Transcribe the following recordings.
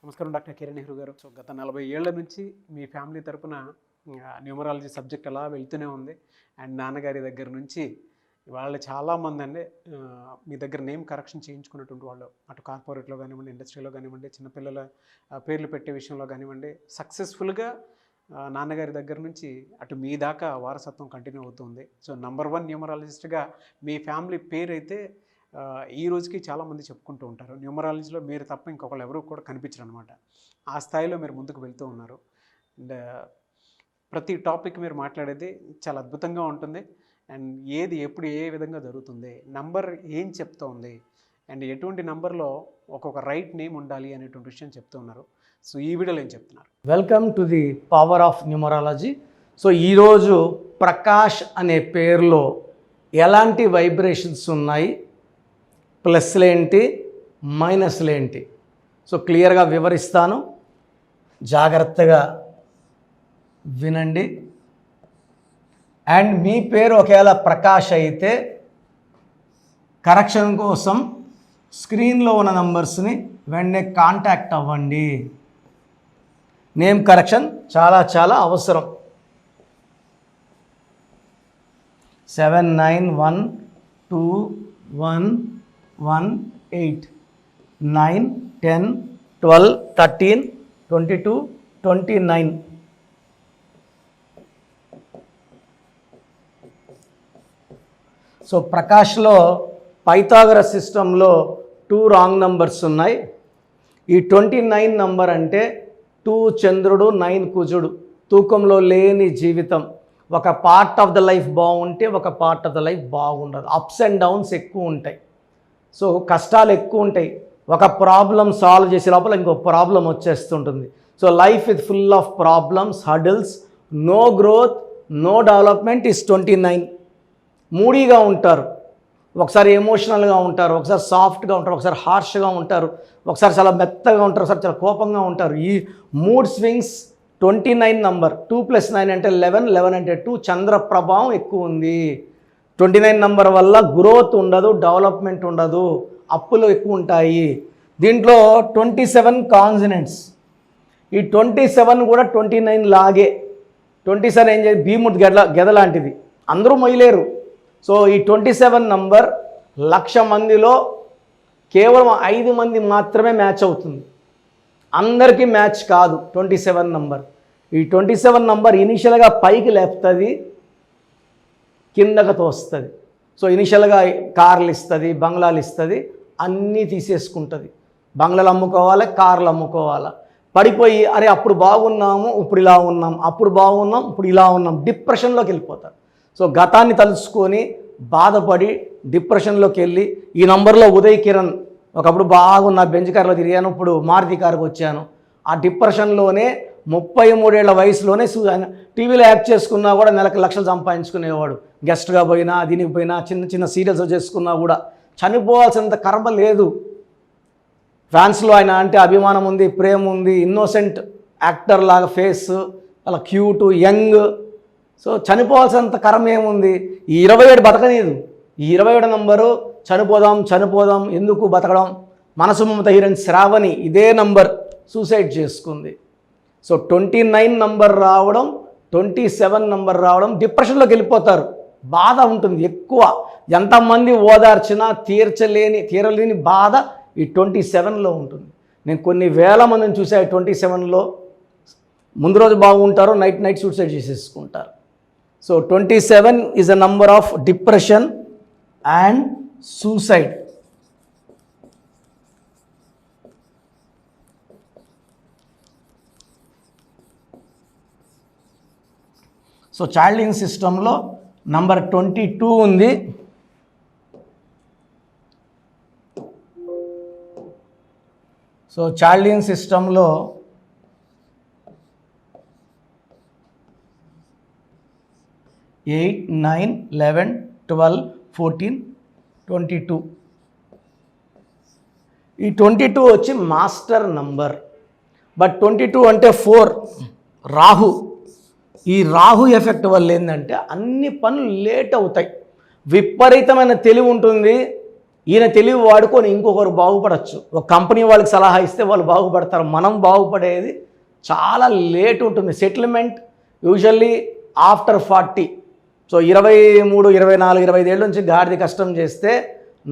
నమస్కారం డాక్టర్ కిరణ్ నెహ్రూ గారు. సో గత 40 ఏళ్ల నుంచి మీ ఫ్యామిలీ తరపున న్యూమరాలజీ సబ్జెక్ట్ అలా వెళ్తూనే ఉంది. అండ్ నాన్నగారి దగ్గర నుంచి వాళ్ళు చాలామంది అండి మీ దగ్గర నేమ్ కరెక్షన్ చేయించుకున్నటువంటి వాళ్ళు, అటు కార్పొరేట్లో కానివ్వండి, ఇండస్ట్రీలో కానివ్వండి, చిన్నపిల్లల పేర్లు పెట్టే విషయంలో కానివ్వండి, సక్సెస్ఫుల్గా నాన్నగారి దగ్గర నుంచి అటు మీ దాకా వారసత్వం కంటిన్యూ అవుతుంది. సో నంబర్ 1 న్యూమరాలజిస్ట్గా మీ ఫ్యామిలీ పేరు అయితే ఈ రోజుకి చాలామంది చెప్పుకుంటూ ఉంటారు. న్యూమరాలజీలో మీరు తప్ప ఇంకొకళ్ళు ఎవరు కూడా కనిపించరు అనమాట. ఆ స్థాయిలో మీరు ముందుకు వెళ్తూ ఉన్నారు. అండ్ ప్రతి టాపిక్ మీరు మాట్లాడేది చాలా అద్భుతంగా ఉంటుంది. అండ్ ఏది ఎప్పుడు ఏ విధంగా జరుగుతుంది, నంబర్ ఏం చెప్తోంది, అండ్ ఎటువంటి నంబర్లో ఒక్కొక్క రైట్ నేమ్ ఉండాలి అనేటువంటి విషయం చెప్తూ ఉన్నారు. సో ఈ వీడియోలో ఏం చెప్తున్నారు? Welcome to the power of numerology. So ఈరోజు ప్రకాష్ అనే పేరులో ఎలాంటి వైబ్రేషన్స్ ఉన్నాయి, ప్లస్లేంటి మైనస్లేంటి, సో క్లియర్గా వివరిస్తాను. జాగ్రత్తగా వినండి. అండ్ మీ పేరు ఒకవేళ ప్రకాష్ అయితే కరెక్షన్ కోసం స్క్రీన్లో ఉన్న నంబర్స్ని వెంటనే కాంటాక్ట్ అవ్వండి. నేమ్ కరెక్షన్ చాలా చాలా అవసరం. 79121118 9 10 12 13 22 29. సో ప్రకాష్లో పైథాగరస్ సిస్టంలో 2 రాంగ్ నంబర్స్ ఉన్నాయి. ఈ 29 నంబర్ అంటే 2 చంద్రుడు 9 కుజుడు, తూకంలో లేని జీవితం. ఒక పార్ట్ ఆఫ్ ద లైఫ్ బాగుంటే ఒక పార్ట్ ఆఫ్ ద లైఫ్ బాగుండదు. అప్స్ అండ్ డౌన్స్ ఎక్కువ ఉంటాయి. సో కష్టాలు ఎక్కువ ఉంటాయి. ఒక ప్రాబ్లం సాల్వ్ చేసే లోపల ఇంకో ప్రాబ్లం వచ్చేస్తుంటుంది. So life is full of problems, hurdles, no growth, no development is 29. మూడీగా ఉంటారు, ఒకసారి ఎమోషనల్గా ఉంటారు, ఒకసారి సాఫ్ట్గా ఉంటారు, ఒకసారి హార్ష్గా ఉంటారు, ఒకసారి చాలా మెత్తగా ఉంటారు, ఒకసారి చాలా కోపంగా ఉంటారు. ఈ మూడ్ స్వింగ్స్ 29 నంబర్. 2 + 9 అంటే 11, 11 అంటే 2. చంద్ర ప్రభావం ఎక్కువ ఉంది. 29 నంబర్ వల్ల గ్రోత్ ఉండదు, డెవలప్మెంట్ ఉండదు, అప్పులు ఎక్కువ ఉంటాయి. దీంట్లో 27 కాన్సనెంట్స్. ఈ 27 కూడా 29 లాగే. 27 ఏం చేసి భీముడి గెద లాంటిది, అందరూ మొయ్యలేరు. సో ఈ 27 నంబర్ 1,00,000 మందిలో కేవలం 5 మంది మాత్రమే మ్యాచ్ అవుతుంది. అందరికీ మ్యాచ్ కాదు 27 నంబర్. ఈ 27 నంబర్ ఇనిషియల్గా పైకి లేపుతుంది, కిందకు తోస్తుంది. సో ఇనిషియల్గా కార్లు ఇస్తుంది, బంగ్లాలు ఇస్తుంది, అన్నీ తీసేసుకుంటుంది. బంగ్లాలు అమ్ముకోవాలి, కార్లు అమ్ముకోవాలి. పడిపోయి అరే అప్పుడు బాగున్నాము ఇప్పుడు ఇలా ఉన్నాం, అప్పుడు బాగున్నాం ఇప్పుడు ఇలా ఉన్నాం, డిప్రెషన్లోకి వెళ్ళిపోతారు. సో గతాన్ని తలుచుకొని బాధపడి డిప్రెషన్లోకి వెళ్ళి ఈ నంబర్లో ఉదయ్ కిరణ్ ఒకప్పుడు బాగున్న బెంజ్ కార్లో తిరిగాను, ఇప్పుడు మారుతి కారుకు వచ్చాను. ఆ డిప్రెషన్లోనే 33 ఏళ్ల వయసులోనే టీవీలో యాక్ట్ చేసుకున్నా కూడా నెలకు లక్షలు సంపాదించుకునేవాడు. గెస్ట్గా పోయినా, దీనికి పోయినా, చిన్న చిన్న సీరియల్స్ చేసుకున్నా కూడా చనిపోవాల్సినంత కర్మ లేదు. ఫ్యాన్స్లో ఆయన అంటే అభిమానం ఉంది, ప్రేమ ఉంది, ఇన్నోసెంట్ యాక్టర్ లాగా ఫేస్, అలా క్యూట్, యంగ్. సో చనిపోవాల్సినంత కర్మ ఏముంది? ఈ 27 బతకలేదు. ఈ 27 నంబరు చనిపోదాం చనిపోదాం ఎందుకు బతకడం. మనసు మమత హీరోయిన్ శ్రావణి ఇదే నంబర్ సూసైడ్ చేసుకుంది. సో 29 నంబర్ రావడం, 27 నంబర్ రావడం, డిప్రెషన్లోకి వెళ్ళిపోతారు. బాధ ఉంటుంది ఎక్కువ. ఎంతమంది ఓదార్చినా తీరలేని బాధ ఈ 27లో ఉంటుంది. నేను కొన్ని వేల మందిని చూసా. 27లో ముందు రోజు బాగుంటారు, నైట్ సూసైడ్ చేసేసుకుంటారు. So 27 is a number of depression and suicide. So చైల్డింగ్ సిస్టంలో నంబర్ 22 ఉంది. సో చైల్డింగ్ సిస్టంలో ఎయిట్, 9, 11, 12, 14, 22. ఈ 22 వచ్చి మాస్టర్ నంబర్. బట్ 22 అంటే 4 రాహు. ఈ రాహు ఎఫెక్ట్ వల్ల ఏంటంటే అన్ని పనులు లేట్ అవుతాయి. విపరీతమైన తెలివి ఉంటుంది, ఈయన తెలివి వాడుకొని ఇంకొకరు బాగుపడచ్చు. ఒక కంపెనీ వాళ్ళకి సలహా ఇస్తే వాళ్ళు బాగుపడతారు. మనం బాగుపడేది చాలా లేట్ ఉంటుంది. Settlement usually after 40. సో 23, 24, 25 ఏళ్ళ నుంచి గాడిద కష్టం చేస్తే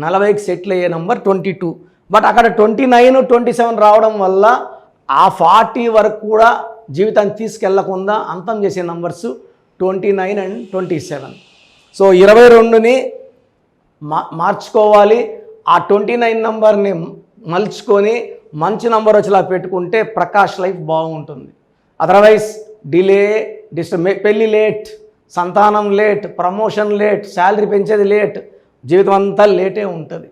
40కి సెటిల్ అయ్యే నెంబర్ 22. బట్ అక్కడ 29, 27 రావడం వల్ల ఆ 40 వరకు కూడా జీవితాన్ని తీసుకెళ్లకుండా అంతం చేసే నంబర్స్ 29 and 27. సో 22ని మార్చుకోవాలి. ఆ 29 నంబర్ని మలుచుకొని మంచి నంబర్ వచ్చేలా పెట్టుకుంటే ప్రకాష్ లైఫ్ బాగుంటుంది. అదర్వైజ్ డిలే, పెళ్ళి లేట్, సంతానం లేట్, ప్రమోషన్ లేట్, శాలరీ పెంచేది లేట్, జీవితం అంతా లేటే ఉంటుంది.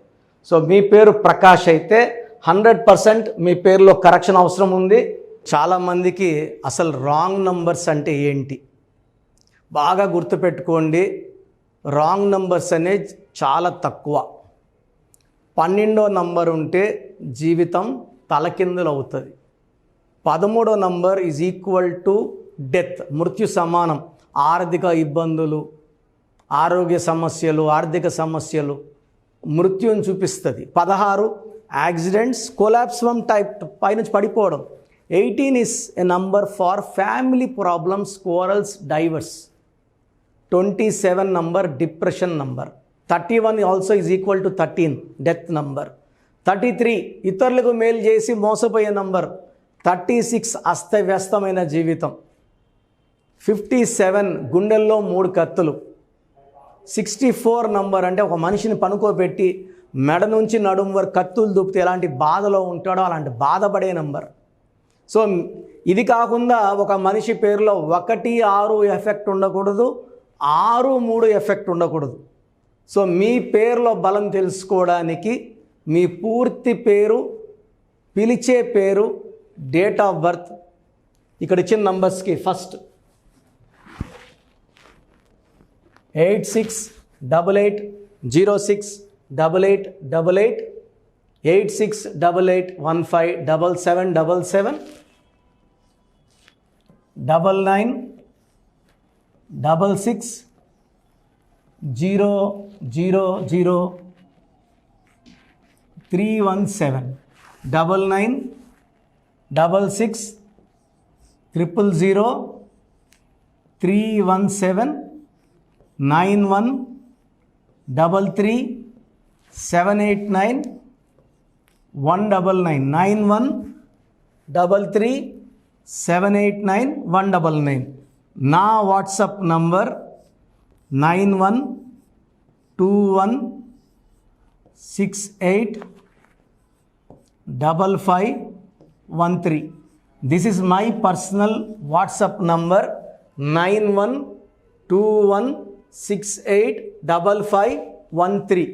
సో మీ పేరు ప్రకాష్ అయితే 100% మీ పేరులో కరెక్షన్ అవసరం ఉంది. చాలామందికి అసలు రాంగ్ నంబర్స్ అంటే ఏంటి బాగా గుర్తుపెట్టుకోండి. రాంగ్ నంబర్స్ అనేది చాలా తక్కువ. 12వ నంబర్ ఉంటే జీవితం తలకిందులు అవుతుంది. 13వ number is equal to death, మృత్యు సమానం. ఆర్థిక ఇబ్బందులు, ఆరోగ్య సమస్యలు, ఆర్థిక సమస్యలు మృత్యుని చూపిస్తుంది. 16 యాక్సిడెంట్స్, కొలాప్స్ ఫ్రమ్ టైప్ పైనుంచి పడిపోవడం. 18 is a number for family problems, quarrels, divorce. 27 number depression number. 31 also is equal to 13 death number. 33 ఇతరులకు మేలు చేసి మోసపోయే నంబర్. 36 అస్తవ్యస్తమైన జీవితం. 57 గుండెల్లో 3 కత్తులు. 64 నంబర్ అంటే ఒక మనిషిని పనుకోబెట్టి మెడ నుంచి నడుము వరకు కత్తులు దూపితే ఎలాంటి బాధలో ఉంటాడో అలాంటి బాధపడే నంబర్. సో ఇది కాకుండా ఒక మనిషి పేరులో 1, 6 ఎఫెక్ట్ ఉండకూడదు, 6, 3 ఎఫెక్ట్ ఉండకూడదు. సో మీ పేరులో బలం తెలుసుకోవడానికి మీ పూర్తి పేరు, పిలిచే పేరు, డేట్ ఆఫ్ బర్త్, ఇక్కడ ఇచ్చిన నంబర్స్కి ఫస్ట్ 8688068888, 8688157777, 9966000317, 9966000317, 9133789199, 9133789199. నా WhatsApp number 9121685513. This is my personal WhatsApp number 9121685513.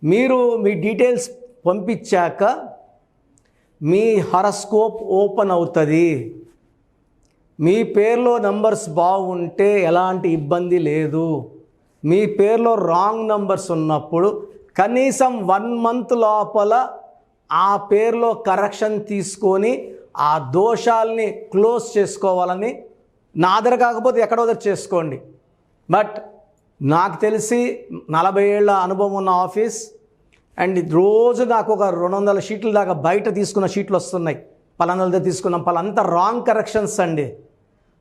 మీరు మీ డీటెయిల్స్ పంపించాక మీ హరస్కోప్ ఓపెన్ అవుతుంది. మీ పేరులో నంబర్స్ బాగుంటే ఎలాంటి ఇబ్బంది లేదు. మీ పేరులో రాంగ్ నంబర్స్ ఉన్నప్పుడు కనీసం 1 month లోపల ఆ పేరులో కరెక్షన్ తీసుకొని ఆ దోషాలని క్లోజ్ చేసుకోవాలని, నా దగ్గర కాకపోతే ఎక్కడో దగ్గర చేసుకోండి. బట్ నాకు తెలిసి 40 ఏళ్ళ అనుభవం ఉన్న ఆఫీస్ అండ్ రోజు నాకు ఒక 200 షీట్ల దాకా బయట తీసుకున్న షీట్లు వస్తున్నాయి. పలానాలతో తీసుకున్నాం, పలానంతా రాంగ్ కరెక్షన్స్ అండి.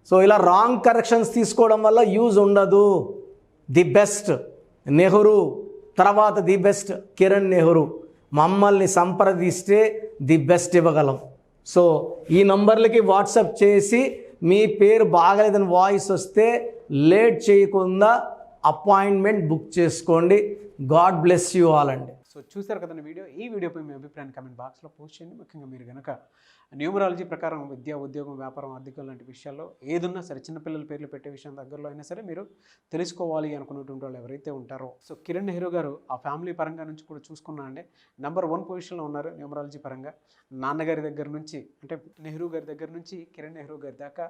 సో ఇలా రాంగ్ కరెక్షన్స్ తీసుకోవడం వల్ల యూజ్ ఉండదు. ది బెస్ట్ నెహ్రూ, తర్వాత ది బెస్ట్ కిరణ్ నెహ్రూ, మమ్మల్ని సంప్రదిస్తే ది బెస్ట్ ఇవ్వగలం. సో ఈ నంబర్లకి వాట్సాప్ చేసి మీ పేరు బాగలేదని వాయిస్ వస్తే లేట్ చేయకుండా అపాయింట్మెంట్ బుక్ చేసుకోండి. గాడ్ బ్లెస్ యూ ఆల్ అండి. సో చూసారు కదండి వీడియో. ఈ వీడియోపై మీ అభిప్రాయాన్ని కామెంట్ బాక్స్లో పోస్ట్ చేయండి. ముఖ్యంగా మీరు కనుక న్యూమరాలజీ ప్రకారం విద్య, ఉద్యోగం, వ్యాపారం, ఆర్థికం లాంటి విషయాల్లో ఏదున్నా సరే, చిన్నపిల్లల పేర్లు పెట్టే విషయం దగ్గరలో అయినా సరే మీరు తెలుసుకోవాలి అనుకున్నటువంటి వాళ్ళు ఎవరైతే ఉంటారో, సో కిరణ్ నెహ్రూ గారు ఆ ఫ్యామిలీ పరంగా నుంచి కూడా చూసుకున్నా అండి నెంబర్ 1 పొజిషన్లో ఉన్నారు న్యూమరాలజీ పరంగా. నాన్నగారి దగ్గర నుంచి అంటే నెహ్రూ గారి దగ్గర నుంచి కిరణ్ నెహ్రూ గారి దాకా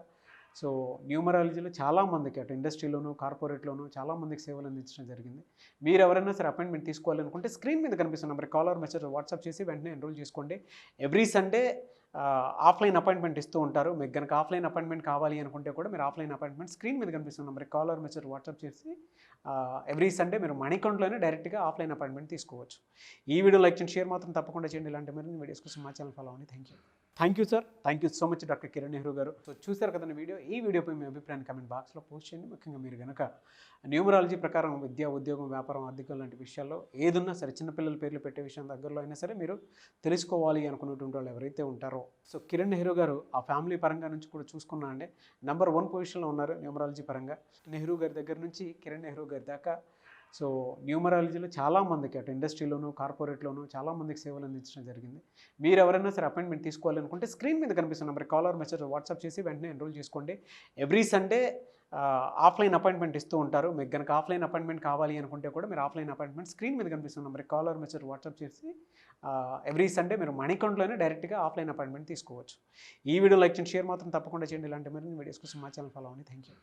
సో న్యూమరాలజీలో చాలామందికి అటు ఇండస్ట్రీలోను కార్పొరేట్లోను చాలామందికి సేవలు అందించడం జరిగింది. మీరు ఎవరైనా సరే అపాయింట్మెంట్ తీసుకోవాలనుకుంటే స్క్రీన్ మీద కనిపిస్తున్న నెంబర్ కాలర్ మెసేజ్ వాట్సాప్ చేసి వెంటనే ఎన్రోల్ చేసుకోండి. ఎవ్రీ సండే ఆఫ్లైన్ అపాయింట్మెంట్ ఇస్తూ ఉంటారు. మీకు కనుక ఆఫ్లైన్ అపాయింట్మెంట్ కావాలి అనుకుంటే కూడా మీరు ఆఫ్లైన్ అపాయింట్మెంట్ స్క్రీన్ మీద కనిపిస్తున్న నెంబర్ కాలర్ మెసేజ్ వాట్సాప్ చేసి ఎవ్రీ సండే మీరు మణికొండలోనే డైరెక్ట్గా ఆఫ్లైన్ అపాయింట్మెంట్ తీసుకోవచ్చు. ఈ వీడియో లైక్ చేయండి, షేర్ మాత్రం తప్పకుండా చేయండి. ఇలాంటి మరిన్ని వీడియోస్ కోసం మా ఛానల్ ఫాలో అవ్వండి. Thank you sir. Thank you so much doctor Kiran Nehru గారు. సో చూసారు కదండి వీడియో. ఈ వీడియోపై మీ అభిప్రాయాన్ని కామెంట్ బాక్స్లో పోస్ట్ చేయండి. ముఖ్యంగా మీరు కనుక న్యూమరాలజీ ప్రకారం విద్య, ఉద్యోగం, వ్యాపారం, ఆర్థికం లాంటి విషయాల్లో ఏదున్నా సరే చిన్నపిల్లల పేర్లు పెట్టే విషయం దగ్గరలో అయినా సరే మీరు తెలుసుకోవాలి అనుకున్నటువంటి వాళ్ళు ఎవరైతే ఉంటారో, సో కిరణ్ నెహ్రూ గారు ఆ ఫ్యామిలీ పరంగా నుంచి కూడా చూసుకున్నా అండి నెంబర్ 1 పొజిషన్లో ఉన్నారు న్యూమరాలజీ పరంగా. నెహ్రూ గారి దగ్గర నుంచి కిరణ్ నెహ్రూ గారి దాకా సో న్యూమరాలజీలో చాలామందికి అటు ఇండస్ట్రీలోను కార్పొరేట్లోను చాలామందికి సేవలు అందించడం జరిగింది. మీరు ఎవరైనా సరే అపాయింట్మెంట్ తీసుకోవాలనుకుంటే స్క్రీన్ మీద కనిపిస్తున్న నెంబర్ కాలర్ మెసేజ్ వాట్సాప్ చేసి వెంటనే ఎన్రోల్ చేసుకోండి. ఎవ్రీ సండే ఆఫ్లైన్ అపాయింట్మెంట్ ఇస్తూ ఉంటారు. మీకు కనుక ఆఫ్లైన్ అపాయింట్మెంట్ కావాలి అనుకుంటే కూడా మీరు ఆఫ్లైన్ అపాయింట్మెంట్ స్క్రీన్ మీద కనిపిస్తున్న నెంబర్ కాలర్ మెసేజ్ వాట్సాప్ చేసి ఎవ్రీ సండే మీరు మణికొండలోనే డైరెక్ట్గా ఆఫ్లైన్ అపాయింట్మెంట్ తీసుకోవచ్చు. ఈ వీడియో లైక్ చేయండి, షేర్ మాత్రం తప్పకుండా చేయండి. ఇలాంటి మరిన్ని వీడియోస్ కోసం మా ఛానల్ ఫాలో అవ్వండి. Thank you.